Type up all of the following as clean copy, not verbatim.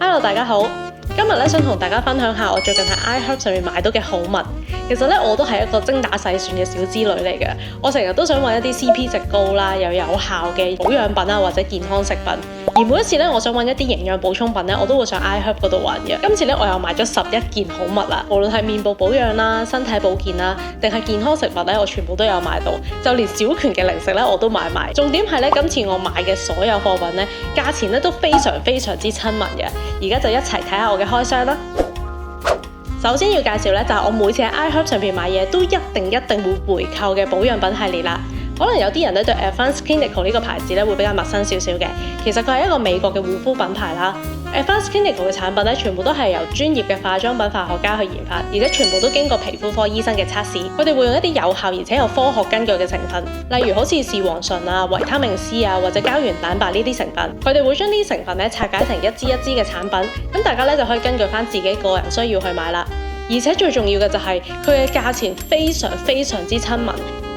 Hello， 大家好。今日咧想同大家分享下我最近喺 iHerb 上面買到嘅好物。其實咧我都係一個精打細算嘅小資女嚟嘅。我成日都想揾一啲 CP 值高啦，又有效嘅保養品啊，或者健康食品。而每一次咧，我想揾一啲營養補充品咧，我都會上 iHerb 嗰度揾嘅。今次咧我又買咗11件好物啦，無論係面部保養啦、身體保健啦，定係健康食物咧，我全部都有買到。就連小拳嘅零食咧，我都買埋。重點係咧，今次我買嘅所有貨品咧，價錢咧都非常之親民嘅。而家就一齊睇下我嘅開箱啦。首先要介紹咧，就係我每次喺 iHerb 上邊買嘢都一定會回購嘅保養品系列啦。可能有啲人咧對 Advanced Clinical 呢個牌子咧會比較陌生少少嘅，其實佢係一個美國嘅護膚品牌啦。Advanced Clinical 嘅產品咧，全部都係由專業嘅化妝品化學家去研發，而且全部都經過皮膚科醫生嘅測試。佢哋會用一啲有效而且有科學根據嘅成分，例如好似視黃醇啊、維他命 C 啊或者膠原蛋白呢啲成分。佢哋會將呢啲成分咧拆解成一支一支嘅產品，咁大家咧就可以根據翻自己個人需要去買啦。而且最重要嘅就係佢嘅價錢非常之親民，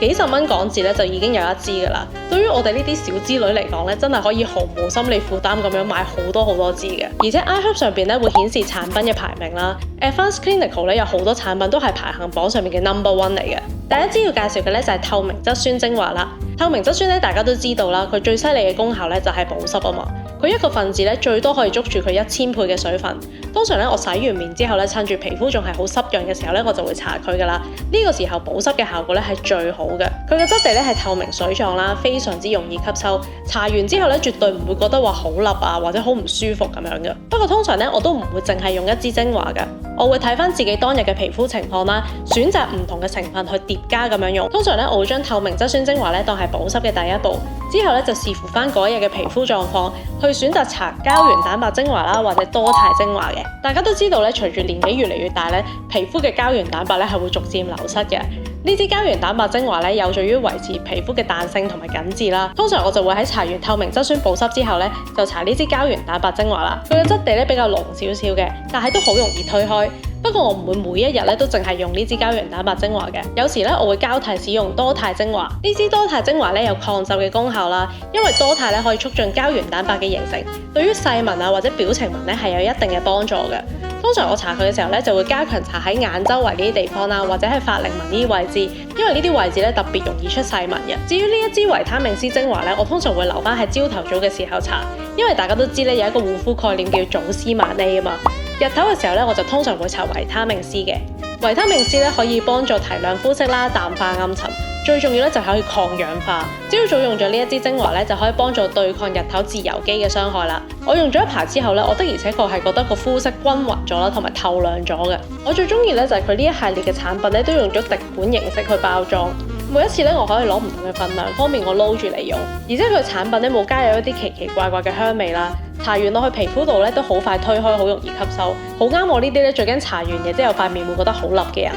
幾十蚊港紙咧就已經有一支噶啦。對於我哋呢啲小資女嚟講咧，真係可以毫無心理負擔咁樣買好多支嘅。而且 iHerb 上邊咧會顯示產品嘅排名啦。Advanced Clinical 咧有好多產品都係排行榜上面嘅 No.1 嚟嘅。第一支要介紹嘅咧就係透明質酸精華啦。透明質酸咧大家都知道啦，佢最犀利嘅功效咧就係保濕啊嘛。佢一個分子咧最多可以捉住佢1000倍嘅水分。通常咧我洗完面之後咧，趁住皮膚仲係好濕潤嘅時候咧，我就會搽佢噶啦。呢個時候保濕嘅效果咧係最好嘅。佢嘅質地咧係透明水狀啦，非常之容易吸收。搽完之後咧絕對唔會覺得話好笠啊，或者好唔舒服咁樣嘅。不過通常咧我都唔會淨係用一支精華嘅，我會睇翻自己當日嘅皮膚情況啦，選擇唔同嘅成分去疊加咁樣用。通常咧我會將透明質酸精華咧當係保濕嘅第一步，之後咧就視乎翻嗰一日嘅皮膚狀況去選擇搽膠原蛋白精華啦，或者多肽精華嘅。大家都知道咧，隨住年紀越嚟越大咧，皮膚嘅膠原蛋白咧係會逐漸流失嘅。呢支膠原蛋白精華咧有助於維持皮膚嘅彈性同埋緊緻啦。通常我就會喺搽完透明質酸保濕之後咧，就搽呢支膠原蛋白精華啦。佢嘅質地咧比較濃少少嘅，但係都好容易推開。不過我唔會每一日咧都淨係用呢支膠原蛋白精華嘅，有時咧我會交替使用多肽精華。呢支多肽精華咧有抗皺嘅功效啦，因為多肽咧可以促進膠原蛋白嘅形成，對於細紋啊或者表情紋咧係有一定嘅幫助嘅。通常我搽佢嘅時候咧就會加強搽喺眼周圍呢啲地方啦，或者係法令紋呢啲位置，因為呢啲位置咧特別容易出細紋嘅。至於呢一支維他命 C 精華咧，我通常會留翻喺朝頭早嘅時候搽，因為大家都知咧有一個護膚概念叫早 C 晚 A 啊嘛。日頭嘅時候咧，我就通常會搽維他命 C 嘅。維他命 C 咧可以幫助提亮膚色啦、淡化暗沉，最重要咧就係可以抗氧化。朝早用咗呢一支精華咧，就可以幫助對抗日頭自由基嘅傷害啦。我用咗一排之後咧，我的而且確係覺得個膚色均勻咗啦，同埋透亮咗嘅。我最中意咧就係佢呢一系列嘅產品咧，都用咗滴管形式去包裝。每一次咧，我可以攞唔同嘅份量，方便我撈住嚟用。而且佢嘅產品咧冇加入一啲奇奇怪嘅香味啦，搽完落去皮膚度咧都好快推開，好容易吸收，好啱我呢啲咧最驚搽完嘢之後塊面會覺得好笠嘅人。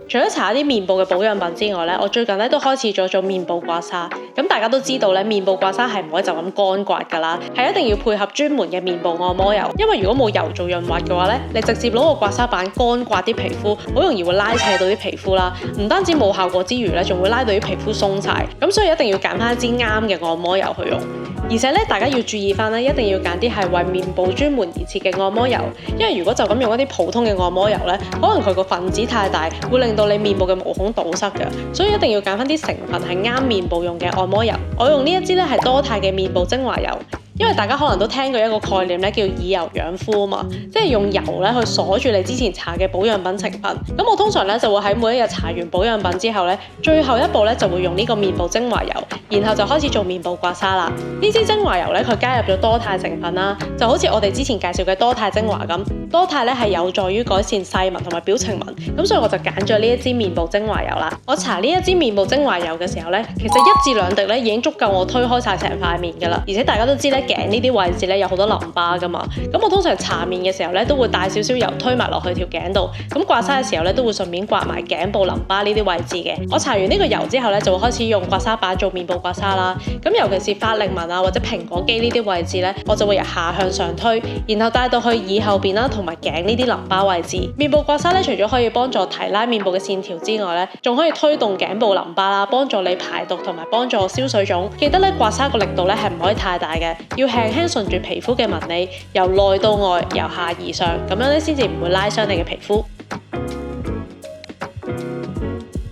除咗搽一啲面部嘅保養品之外咧，我最近咧都開始咗做面部刮痧。咁大家都知道咧，面部刮痧係唔可以就咁乾刮噶啦，係一定要配合專門嘅面部按摩油。因為如果冇油做潤滑嘅話咧，你直接攞個刮痧板乾刮啲皮膚，好容易會拉扯到啲皮膚啦。唔單止冇效果之餘咧，仲會拉到啲皮膚鬆晒。咁所以一定要揀翻一支啱嘅按摩油去用。而且咧，大家要注意翻咧，一定要揀啲係為面部專門而設嘅按摩油，因為如果就咁用一啲普通嘅按摩油咧，可能佢個分子太大，會令到你面部嘅毛孔堵塞嘅，所以一定要揀翻啲成分係啱面部用嘅按摩油。我用呢一支咧係多肽嘅面部精華油。因為大家可能都聽過一個概念咧，叫以油養膚啊嘛，即係用油咧去鎖住你之前搽嘅保養品成分。咁我通常咧就會喺每一日搽完保養品之後咧，最後一步咧就會用呢個面部精華油，然後就開始做面部刮痧啦。呢支精華油咧，佢加入咗多肽成分啦，就好似我哋之前介紹嘅多肽精華咁。多肽咧係有助於改善細紋同埋表情紋，咁所以我就揀咗呢一支面部精華油啦。我搽呢一支面部精華油嘅時候咧，其實1至2滴咧已經足夠我推開晒成塊面噶啦。而且大家都知咧，頸呢啲位置咧有好多淋巴噶嘛，咁我通常搽面嘅時候咧都會帶少少油推埋落去條頸度，咁刮痧嘅時候咧都會順便刮埋頸部淋巴呢啲位置嘅。我搽完呢個油之後咧就會開始用刮痧板做面部刮痧啦。咁尤其是法令紋啊或者蘋果肌呢啲位置咧，我就會由下向上推，然後帶到去耳後邊啦同埋頸呢啲淋巴位置。面部刮痧咧除咗可以幫助提拉面部嘅線條之外咧，仲可以推動頸部淋巴啦，幫助你排毒同埋幫助消水腫。記得咧刮痧個力度咧係唔可以太大嘅，要輕輕順住皮膚嘅紋理，由內到外，由下而上，咁樣咧先至唔會拉傷你嘅皮膚。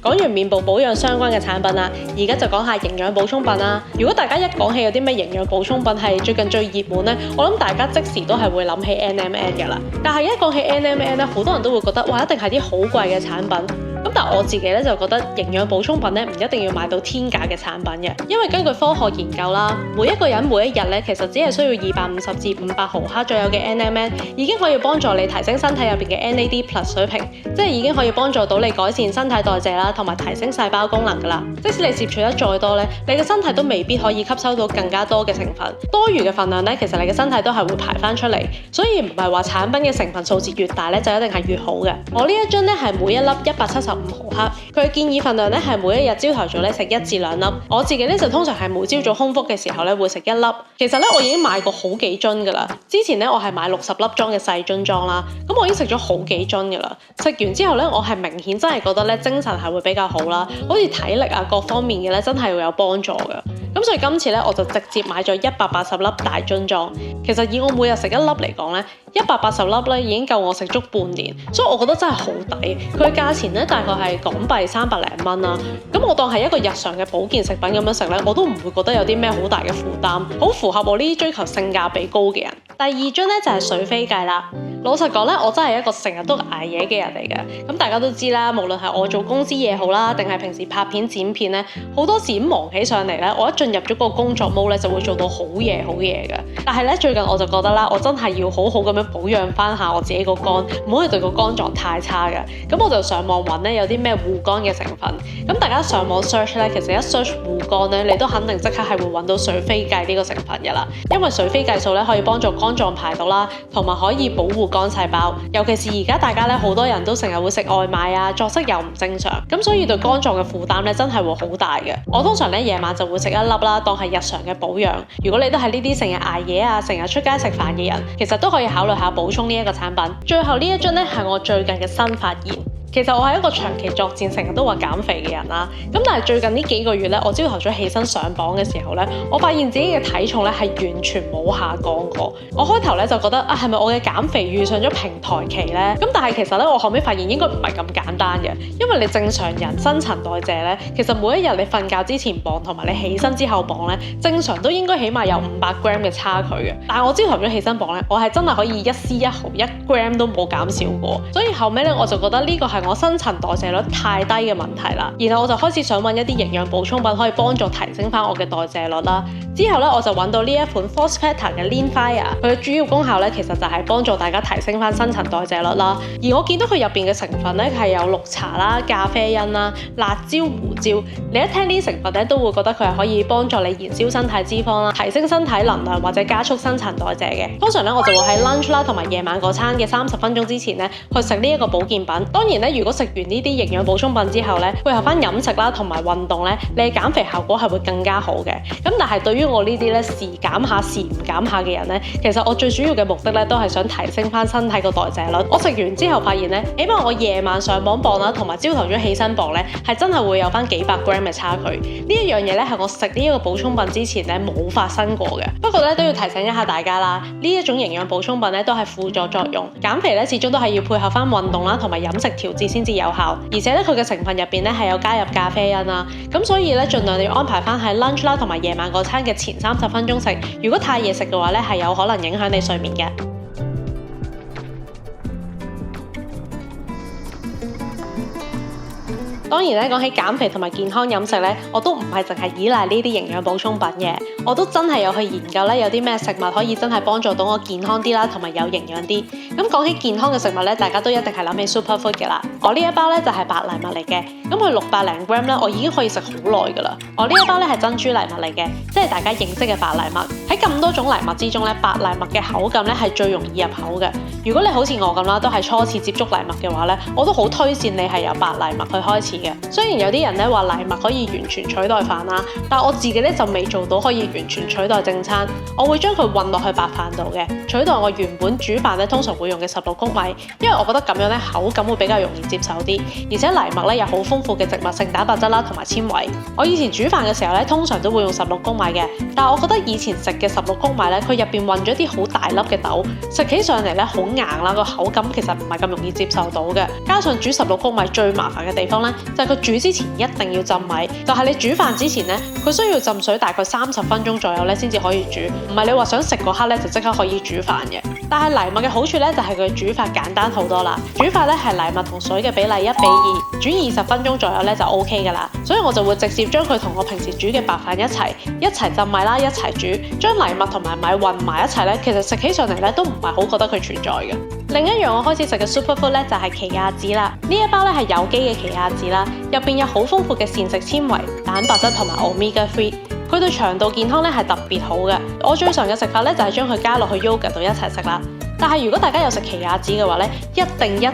講完面部保養相關嘅產品啦，而家就講下營養補充品啦。如果大家一講起有啲咩營養補充品係最近最熱門呢，我諗大家即時都係會諗起 NMN 㗎啦。但係一講起 NMN 咧，好多人都會覺得哇，一定係啲好貴嘅產品。咁但係我自己咧就覺得營養補充品咧唔一定要買到天價嘅產品嘅，因為根據科學研究啦，每一個人每一日咧其實只係需要250至500毫克左右嘅 NMN， 已經可以幫助你提升身體入邊嘅 NAD+ 水平，即係已經可以幫助到你改善身體代謝啦，同埋提升細胞功能㗎啦。即使你攝取得再多咧，你嘅身體都未必可以吸收到更加多嘅成分，多餘嘅份量咧，其實你嘅身體都係會排翻出嚟，所以唔係話產品嘅成分數字越大咧就一定係越好嘅。我呢一樽咧係每一粒175毫克，佢嘅建議份量咧係每一日朝頭早咧食1至2粒，我自己咧就通常係每朝早空腹嘅時候咧會食1粒。其實咧我已經買過好幾樽噶啦，之前咧我係買60粒裝嘅細樽裝啦，咁我已經食咗好幾樽噶啦。食完之後咧，我係明顯真係覺得咧精神係會比較好啦，好似體力啊各方面嘅咧真係會有幫助嘅。咁所以今次咧我就直接買咗180粒大樽裝。其實以我每日食1粒嚟講咧，180粒咧已經夠我食足半年，所以我覺得真係好抵。佢嘅價錢咧大概係港幣300零蚊啦。咁我當係一個日常嘅保健食品咁樣食咧，我都唔會覺得有啲咩好大嘅負擔，好符合我呢啲追求性價比高嘅人。第二樽咧就係水飛計啦。老實講咧，我真係一個成日都捱夜嘅人嚟嘅。咁大家都知啦，無論係我做公司嘢好啦，定係平時拍片剪片咧，好多時忙起上嚟咧，我一進入咗個工作 mode 咧，就會做到好夜嘅。但係咧最近我就覺得啦，我真係要好好咁樣保養翻下我自己個肝，唔可以對個肝臟太差嘅。咁我就上網揾咧有啲咩護肝嘅成分。咁大家上網 search 咧，其實一 search 護肝咧，你都肯定即刻係會揾到水飛計呢個成分嘅啦。因為水飛計素咧可以幫助肝臟排毒啦，同埋可以保護肝細胞。尤其是而家大家咧好多人都成日會食外賣啊，作息又唔正常，咁所以對肝臟嘅負擔咧真係會好大嘅。我通常咧夜晚就會食1粒啦，當係日常嘅保養。如果你都係呢啲成日捱夜啊，成日出街食飯嘅人，其實都可以考慮下補充呢一個產品。最後呢一樽咧係我最近嘅新發現。其實我係一個長期作戰，成日都話減肥嘅人啦。咁但係最近呢幾個月咧，我朝頭早起身上磅嘅時候咧，我發現自己嘅體重咧係完全冇下降過。我開頭咧就覺得啊，係咪我嘅減肥遇上咗平台期咧？咁但係其實咧，我後尾發現應該唔係咁簡單嘅，因為你正常人新陳代謝咧，其實每一日你瞓覺之前磅同埋你起身之後磅咧，正常都應該起碼有500 gram 嘅差距嘅。但係我朝頭早起身磅咧，我係真係可以一絲一毫1 gram 都冇減少過。所以後尾咧，我就覺得呢個係我新陳代謝率太低嘅問題啦，然後我就開始想揾一啲營養補充品可以幫助提升翻我嘅代謝率啦。之後咧我就揾到呢一款 Phosphata 嘅 Lean Fire， 佢嘅主要功效咧其實就係幫助大家提升翻新陳代謝率啦。而我見到佢入邊嘅成分咧係有綠茶啦、咖啡因啦、辣椒、胡椒，你一聽呢啲成分咧都會覺得佢係可以幫助你燃燒身體脂肪啦、提升身體能量或者加速新陳代謝嘅。通常咧我就會喺 lunch 啦同埋夜晚嗰餐嘅30分鐘之前咧去食呢一個保健品。當然咧，如果食完呢啲營養補充品之後咧，配合翻飲食啦同埋運動咧，你嘅減肥效果係會更加好嘅。咁但係對於我呢啲咧時減下時唔減下嘅人咧，其實我最主要嘅目的咧都係想提升翻身體個代謝率。我食完之後發現咧，起碼我夜晚上磅啦，同埋朝頭早起身磅咧，係真係會有翻幾百 gram 嘅差距。呢一樣嘢咧係我食呢一個補充品之前咧冇發生過嘅。不過咧都要提醒一下大家啦，呢一種營養補充品咧都係輔助作用，減肥咧始終都係要配合翻運動啦同埋飲食調節先至有效。而且咧佢嘅成分入邊咧係有加入咖啡因啦，咁所以咧盡量你要安排翻喺 lunch 啦同埋夜晚嗰餐嘅前30分鐘食。如果太夜食嘅話咧，係有可能影響你睡眠嘅。當然咧，講起減肥同埋健康飲食咧，我都唔係淨係依賴呢啲營養補充品嘅，我都真係有去研究咧，有啲咩食物可以真係幫助到我健康啲啦，同埋有營養啲。咁講起健康嘅食物咧，大家都一定係諗起 Superfood 嘅啦。我呢一包咧就係白藜麥嚟嘅，咁佢600零 gram 咧，我已經可以食好耐噶啦。我呢一包咧係珍珠藜麥嚟嘅，即係大家認識嘅白藜麥。喺咁多種藜麥之中咧，白藜麥嘅口感咧係最容易入口嘅。如果你好似我咁啦，都係初次接觸藜麥嘅話咧，我都好推薦你係由白藜麥去開始嘅。嘅。雖然有啲人咧話藜麥可以完全取代飯啦，但我自己咧就未做到可以完全取代正餐。我會將佢混落去白飯度嘅，取代我原本煮飯咧通常會用嘅16穀米，因為我覺得咁樣咧口感會比較容易接受啲，而且藜麥咧有好豐富嘅植物性蛋白質啦同埋纖維。我以前煮飯嘅時候咧，通常都會用16穀米嘅，但係我覺得以前食嘅16穀米咧，佢入邊混咗啲好大粒嘅豆，食起上嚟咧好硬啦，個口感其實唔係咁容易接受到嘅。加上煮16穀米最麻煩嘅地方咧，就係佢煮之前一定要浸米，就係你煮飯之前咧，佢需要浸水大概30分鐘左右咧先至可以煮，唔係你話想食嗰刻咧就即刻可以煮飯嘅。但係藜麥嘅好處咧就係佢煮法簡單好多啦，煮法咧係藜麥同水嘅比例1:2，煮20分鐘左右咧就 OK 噶啦，所以我就會直接將佢同我平時煮嘅白飯一齊浸米啦，一齊煮，將藜麥同埋米混埋一齊咧，其實食起上嚟咧都唔係好覺得佢存在嘅。另一樣我開始食嘅 superfood 咧就係奇亞籽啦，呢一包咧係有機嘅奇亞籽啦，入邊有好豐富嘅膳食纖維、蛋白質同埋 omega 3。佢對腸道健康咧係特別好嘅。我最常嘅食法咧就係將佢加落去 yogurt 度一齊食啦。但係如果大家有食奇亞籽嘅話咧，一定要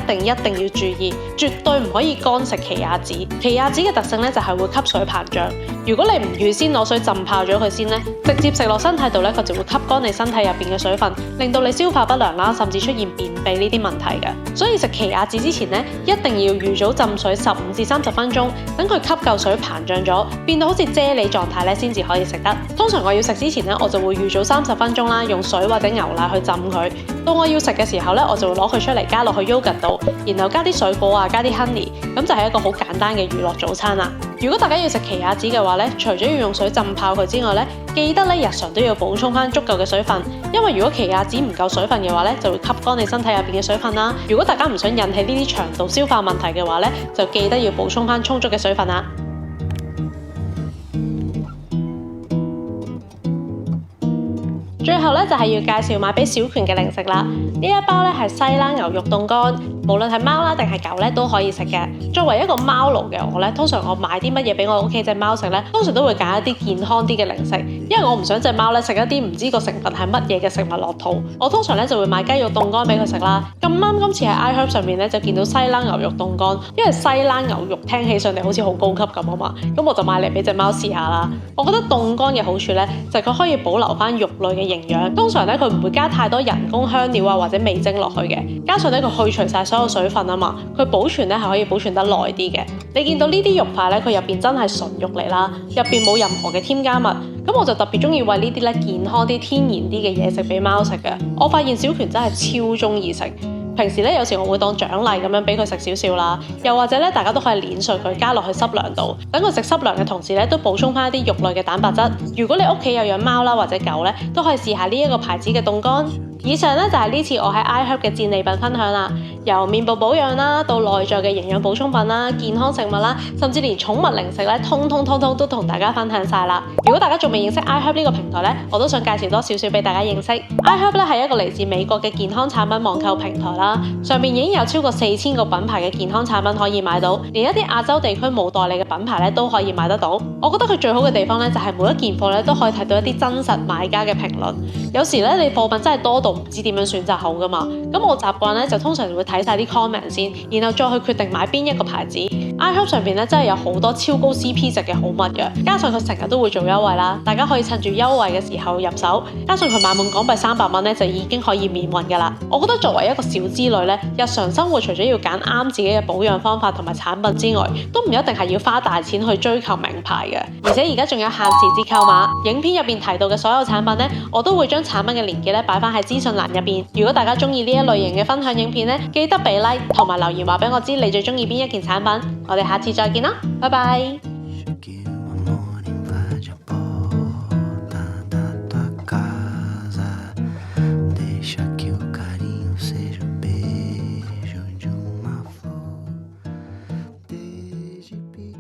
注意，絕對唔可以乾食奇亞籽。奇亞籽嘅特性咧就係會吸水膨脹。如果你唔預先攞水浸泡咗佢先咧，直接食落身體度咧，佢就會吸乾你身體入邊嘅水分，令到你消化不良啦，甚至出現便秘呢啲問題嘅。所以食奇亞籽之前咧，一定要預早浸水15至30分鐘，等佢吸夠水膨脹咗，變到好似啫喱狀態咧，先至可以食得。通常我要食之前咧，我就會預早30分鐘啦，用水或者牛奶去浸佢。到我要食嘅時候咧，我就會攞佢出嚟加落去 yogurt 度，然後加啲水果啊，加啲 honey， 咁就係一個好簡單嘅娛樂早餐啦。如果大家要食奇亞籽嘅話咧，除咗要用水浸泡佢之外咧，記得咧日常都要補充翻足夠嘅水分，因為如果奇亞籽唔夠水分嘅話咧，就會吸乾你身體入邊嘅水分啦。如果大家唔想引起呢啲腸道消化問題嘅話咧，就記得要補充翻充足嘅水分啦。最後咧就係要介紹買俾小權嘅零食啦。呢一包咧係西冷牛肉凍乾，無論係貓啦定係狗咧都可以食嘅。作為一個貓奴嘅我咧，通常我買啲乜嘢俾我屋企隻貓食咧，通常都會揀一啲健康啲嘅零食，因為我唔想隻貓咧食一啲唔知個成分係乜嘢嘅食物落肚。我通常咧就會買雞肉凍乾俾佢食啦。咁啱今次喺 iHerb 上面咧就見到西冷牛肉凍乾，因為西冷牛肉聽起上嚟好似好高級咁啊嘛，咁我就買嚟俾隻貓試下啦。我覺得凍乾嘅好處咧就係佢可以保留翻肉類嘅營養，通常咧佢唔會加太多人工香料啊或者味精落去嘅，加上咧佢去除晒所有水分啊嘛，佢保存咧係可以保存得耐啲嘅。你見到呢啲肉塊咧，佢入邊真係純肉嚟啦，入邊冇任何嘅添加物，咁我就特別中意餵呢啲咧健康啲、天然啲嘅嘢食俾貓食嘅。我發現小權真係超中意食。平時咧有時我會當獎勵咁樣俾佢食少少啦，又或者咧大家都可以碾碎佢加落去濕糧度，等佢食濕糧嘅同時咧都補充翻一啲肉類嘅蛋白質。如果你屋企有養貓啦或者狗咧，都可以試下呢一個牌子嘅凍乾。以上咧就係呢次我喺 iHerb 嘅戰利品分享啦，由面部保養啦，到內在嘅營養補充品啦、健康食物啦，甚至連寵物零食咧，通通都同大家分享晒啦。如果大家仲未認識 iHerb 呢個平台咧，我都想介紹多少少俾大家認識。iHerb 咧係一個嚟自美國嘅健康產品網購平台啦，上面已經有超過4000個品牌嘅健康產品可以買到，連一啲亞洲地區冇代理嘅品牌咧都可以買得到。我覺得佢最好嘅地方咧就係每一件貨咧都可以睇到一啲真實買家嘅評論。有時咧你貨品真係多到唔知點樣選擇好噶嘛，咁我習慣咧就通常會睇晒啲 comment 先，然後再去決定買邊一個牌子。iHerb 上邊咧真係有好多超高 CP 值嘅好物嘅，加上佢成日都會做優惠啦，大家可以趁住優惠嘅時候入手，加上佢買滿港幣300蚊咧就已經可以免運噶啦。我覺得作為一個小資女咧，日常生活除咗要揀啱自己嘅保養方法同埋產品之外，都唔一定係要花大錢去追求名牌嘅。而且而家仲有限時折扣碼，影片入邊提到嘅所有產品咧，我都會將產品嘅連結咧擺翻喺資訊欄入邊。如果大家中意呢一類型嘅分享影片咧，記得俾 like 同埋留言話俾我知你最中意邊一件產品。我哋下次再見啦，拜拜。